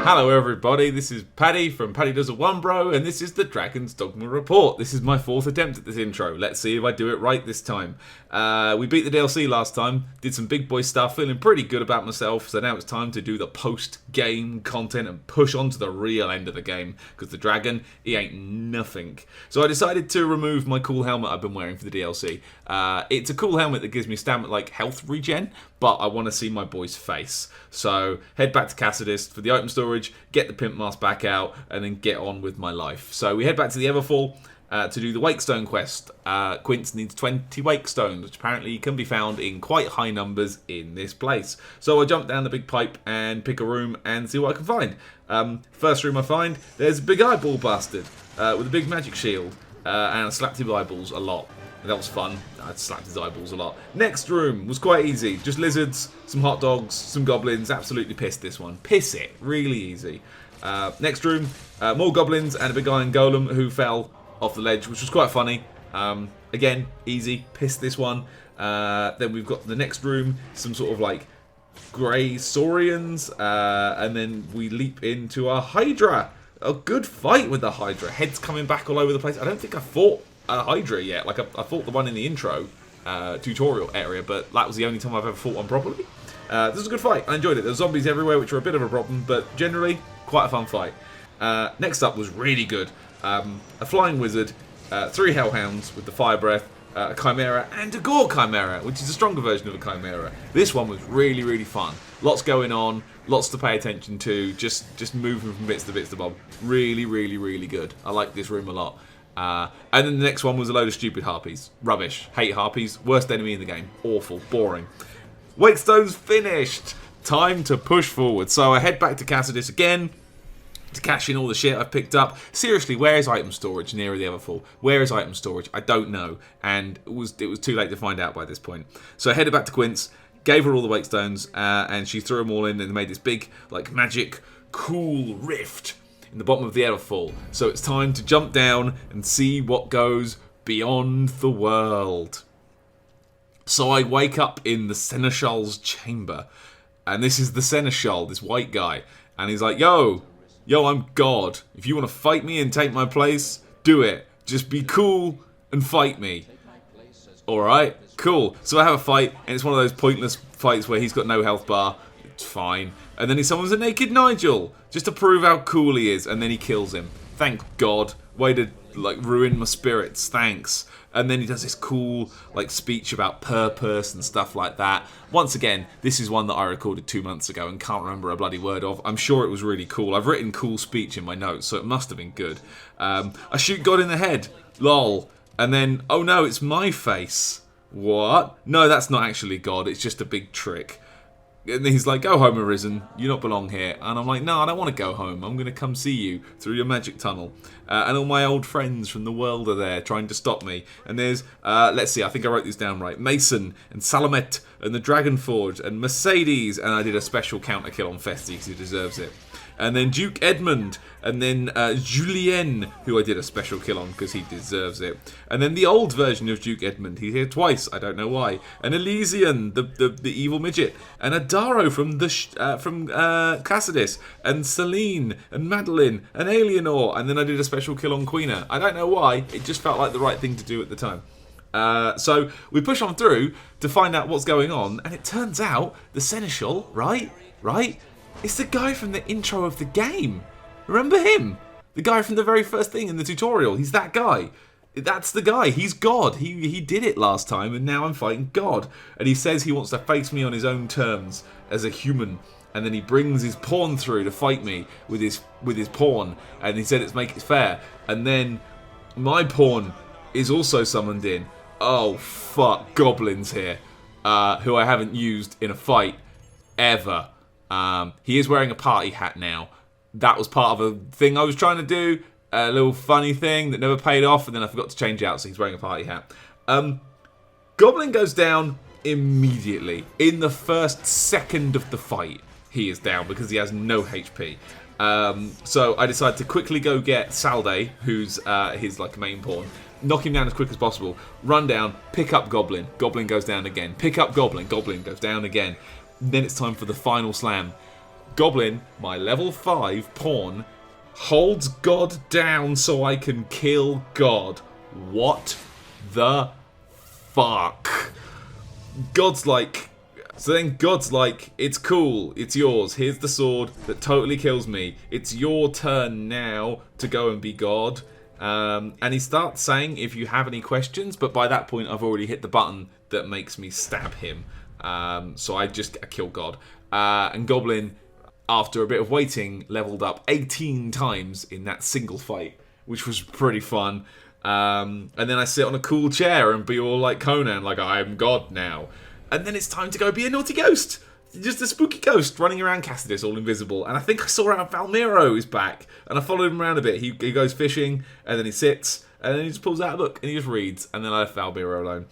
Hello everybody, this is Paddy from Paddy Does a One Bro, and this is the Dragon's Dogma Report. This is my 4th attempt at this intro. Let's see if I do it right this time. We beat the DLC last time, did some big boy stuff, feeling pretty good about myself, so now it's time to do the post-game content and push on to the real end of the game, because the dragon, he ain't nothing. So I decided to remove my cool helmet I've been wearing for the DLC. It's a cool helmet that gives me stamina, like health regen, but I want to see my boy's face. So head back to Cassidus for the item storage, get the pimp mask back out, and then get on with my life. So we head back to the Everfall to do the Wakestone quest. Quince needs 20 Wakestones, which apparently can be found in quite high numbers in this place. So I jump down the big pipe and pick a room and see what I can find. First room I find, there's a big eyeball bastard with a big magic shield, and I slapped his eyeballs a lot. That was fun. I slapped his eyeballs a lot. Next room was quite easy. Just lizards, some hot dogs, some goblins. Absolutely pissed this one. Piss it. Really easy. Next room, more goblins and a big iron golem who fell off the ledge, which was quite funny. Again, easy. Pissed this one. Then we've got the next room, some sort of like grey saurians. And then we leap into a Hydra. A good fight with the Hydra. Heads coming back all over the place. I don't think I fought a Hydra yet. Like I fought the one in the intro tutorial area, but that was the only time I've ever fought one properly. This was a good fight. I enjoyed it. There were zombies everywhere, which were a bit of a problem, but generally quite a fun fight. Next up was really good. A flying wizard, 3 hellhounds with the fire breath, a chimera, and a gore chimera, which is a stronger version of a chimera. This one was really, really fun. Lots going on, lots to pay attention to, just moving from bits to bits to bob. Really, really, really good. I like this room a lot. And then the next one was a load of stupid harpies. Rubbish. Hate harpies. Worst enemy in the game. Awful. Boring. Wakestone's finished. Time to push forward. So I head back to Cassidus again to cash in all the shit I've picked up. Seriously, where is item storage nearer the Everfall? Where is item storage? I don't know. And it was too late to find out by this point. So I headed back to Quince, gave her all the Wakestones, and she threw them all in and made this big, like, magic, cool rift in the bottom of the Everfall. So it's time to jump down and see what goes beyond the world. So I wake up in the Seneschal's chamber. And this is the Seneschal, this white guy. And he's like, yo, I'm God. If you want to fight me and take my place, do it. Just be cool and fight me. Alright, cool. So I have a fight, and it's one of those pointless fights where he's got no health bar. It's fine. And then he summons a naked Nigel, just to prove how cool he is, and then he kills him. Thank God. Way to, like, ruin my spirits. Thanks. And then he does this cool, like, speech about purpose and stuff like that. Once again, this is one that I recorded 2 months ago and can't remember a bloody word of. I'm sure it was really cool. I've written cool speech in my notes, so it must have been good. I shoot God in the head. Lol. And then, oh no, it's my face. What? No, that's not actually God. It's just a big trick. And he's like, go home, Arisen. You don't belong here. And I'm like, no, I don't want to go home. I'm going to come see you through your magic tunnel. And all my old friends from the world are there trying to stop me. And there's, let's see, I think I wrote these down right. Mason and Salamet and the Dragon Forge and Mercedes. And I did a special counter kill on Festi because he deserves it. And then Duke Edmund, and then Julien, who I did a special kill on because he deserves it. And then the old version of Duke Edmund, he's here twice, I don't know why. And Elysian, the evil midget, and Adaro from Cassidus, and Celine, and Madeline, and Alienor, and then I did a special kill on Queena. I don't know why, it just felt like the right thing to do at the time. So we push on through to find out what's going on, and it turns out the Seneschal, right? It's the guy from the intro of the game. Remember him? The guy from the very first thing in the tutorial. He's that guy. That's the guy. He's God. He did it last time, and now I'm fighting God. And he says he wants to face me on his own terms as a human. And then he brings his pawn through to fight me with his pawn. And he said it's make it fair. And then my pawn is also summoned in. Oh, fuck. Goblin's here. Who I haven't used in a fight ever. He is wearing a party hat now. That was part of a thing I was trying to do. A little funny thing that never paid off, and then I forgot to change out, so he's wearing a party hat. Goblin goes down immediately. In the first second of the fight, he is down because he has no HP. So I decided to quickly go get Salde, who's his like main pawn, knock him down as quick as possible, run down, pick up Goblin. Goblin goes down again. Pick up Goblin. Goblin goes down again. Then it's time for the final slam. Goblin, my level 5 pawn, holds God down so I can kill God. What the fuck? God's like... So then God's like, it's cool, it's yours. Here's the sword that totally kills me. It's your turn now to go and be God. And he starts saying, if you have any questions, but by that point I've already hit the button that makes me stab him. So I kill God. And Goblin, after a bit of waiting, leveled up 18 times in that single fight, which was pretty fun. And then I sit on a cool chair and be all like Conan, like I'm God now. And then it's time to go be a naughty ghost. Just a spooky ghost running around Cassidus, all invisible. And I think I saw out Valmiro is back. And I followed him around a bit. He goes fishing, and then he sits, and then he just pulls out a book, and he just reads. And then I left Valmiro alone.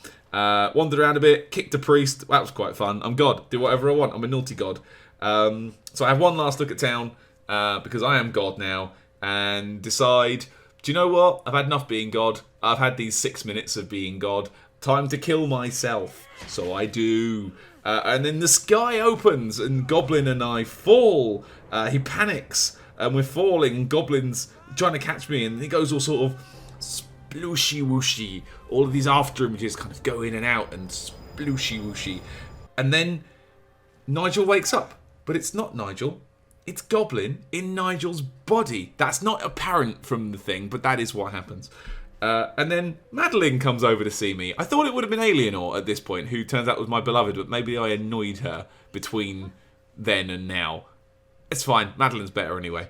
Wandered around a bit, kicked a priest. That was quite fun. I'm God. Do whatever I want. I'm a naughty God. So I have one last look at town, because I am God now, and decide, do you know what? I've had enough being God. I've had these 6 minutes of being God. Time to kill myself. So I do. And then the sky opens and Goblin and I fall. He panics and we're falling. Goblin's trying to catch me and he goes all sort of splooshy wooshy. All of these after images kind of go in and out and splooshy wooshy. And then Nigel wakes up. But it's not Nigel. It's Goblin in Nigel's body. That's not apparent from the thing, but that is what happens. And then Madeline comes over to see me. I thought it would have been Alienor at this point, who turns out was my beloved, but maybe I annoyed her between then and now. It's fine. Madeline's better anyway.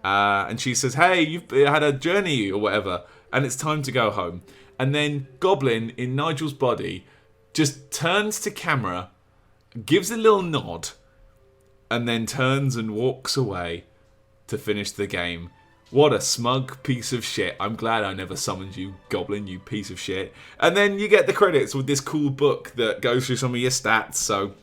And she says, hey, you've had a journey or whatever, and it's time to go home. And then Goblin in Nigel's body just turns to camera, gives a little nod, and then turns and walks away to finish the game. What a smug piece of shit. I'm glad I never summoned you, Goblin, you piece of shit. And then you get the credits with this cool book that goes through some of your stats. So,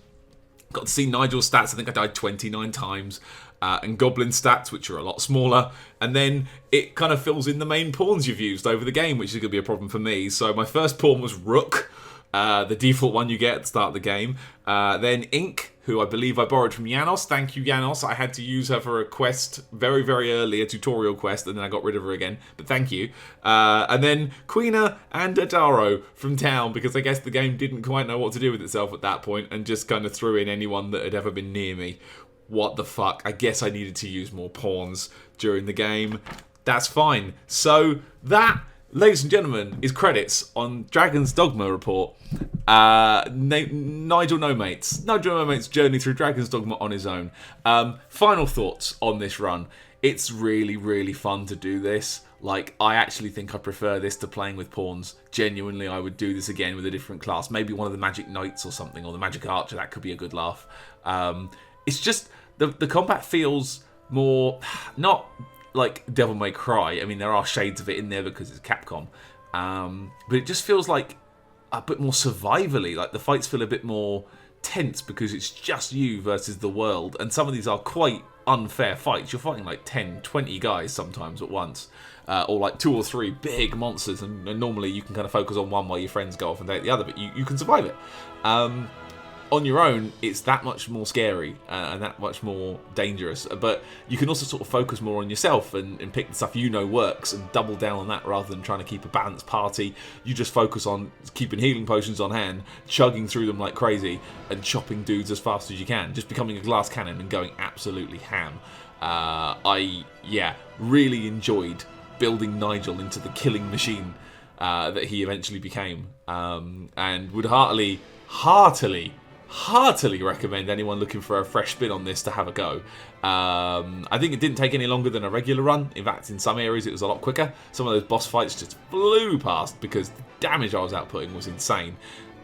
got to see Nigel's stats. I think I died 29 times. And Goblin stats, which are a lot smaller. And then it kind of fills in the main pawns you've used over the game, which is going to be a problem for me. So my first pawn was Rook, the default one you get at the start of the game. Then Ink, who I believe I borrowed from Janos. Thank you, Janos. I had to use her for a quest very, very early, a tutorial quest, and then I got rid of her again. But thank you. And then Queena and Adaro from town, because I guess the game didn't quite know what to do with itself at that point, and just kind of threw in anyone that had ever been near me. What the fuck? I guess I needed to use more pawns during the game. That's fine. So that, ladies and gentlemen, is credits on Dragon's Dogma report. Nigel No Mates. Nigel No Mates' journey through Dragon's Dogma on his own. Final thoughts on this run. It's really, really fun to do this. Like, I actually think I prefer this to playing with pawns. Genuinely, I would do this again with a different class. Maybe one of the Magic Knights or something, or the Magic Archer. That could be a good laugh. It's just, the combat feels more, not like Devil May Cry. I mean, there are shades of it in there because it's Capcom. But it just feels like a bit more survivally. Like, the fights feel a bit more tense because it's just you versus the world. And some of these are quite unfair fights. You're fighting like 10, 20 guys sometimes at once. Or like 2 or 3 big monsters. And normally you can kind of focus on one while your friends go off and take the other. But you can survive it. On your own, it's that much more scary and that much more dangerous. But you can also sort of focus more on yourself and pick the stuff you know works and double down on that rather than trying to keep a balanced party. You just focus on keeping healing potions on hand, chugging through them like crazy, and chopping dudes as fast as you can. Just becoming a glass cannon and going absolutely ham. I really enjoyed building Nigel into the killing machine that he eventually became. And would heartily recommend anyone looking for a fresh spin on this to have a go. I think it didn't take any longer than a regular run. In fact, in some areas it was a lot quicker. Some of those boss fights just flew past because the damage I was outputting was insane.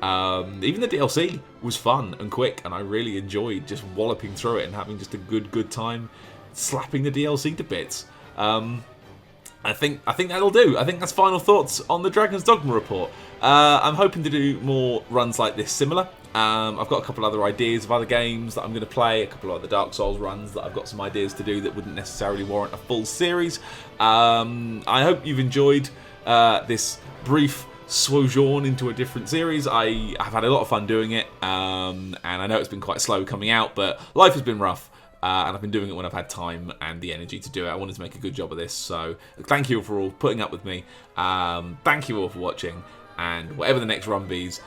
Even the DLC was fun and quick, and I really enjoyed just walloping through it and having just a good time slapping the DLC to bits. I think that'll do. I think that's final thoughts on the Dragon's Dogma report. I'm hoping to do more runs like this similar. I've got a couple other ideas of other games that I'm going to play, a couple of other Dark Souls runs that I've got some ideas to do that wouldn't necessarily warrant a full series. I hope you've enjoyed this brief sojourn into a different series. I have had a lot of fun doing it, and I know it's been quite slow coming out, but life has been rough. and I've been doing it when I've had time and the energy to do it. I wanted to make a good job of this, so thank you for all putting up with me. Thank you all for watching, and whatever the next run be's,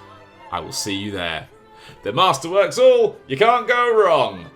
I will see you there. The masterworks all, you can't go wrong.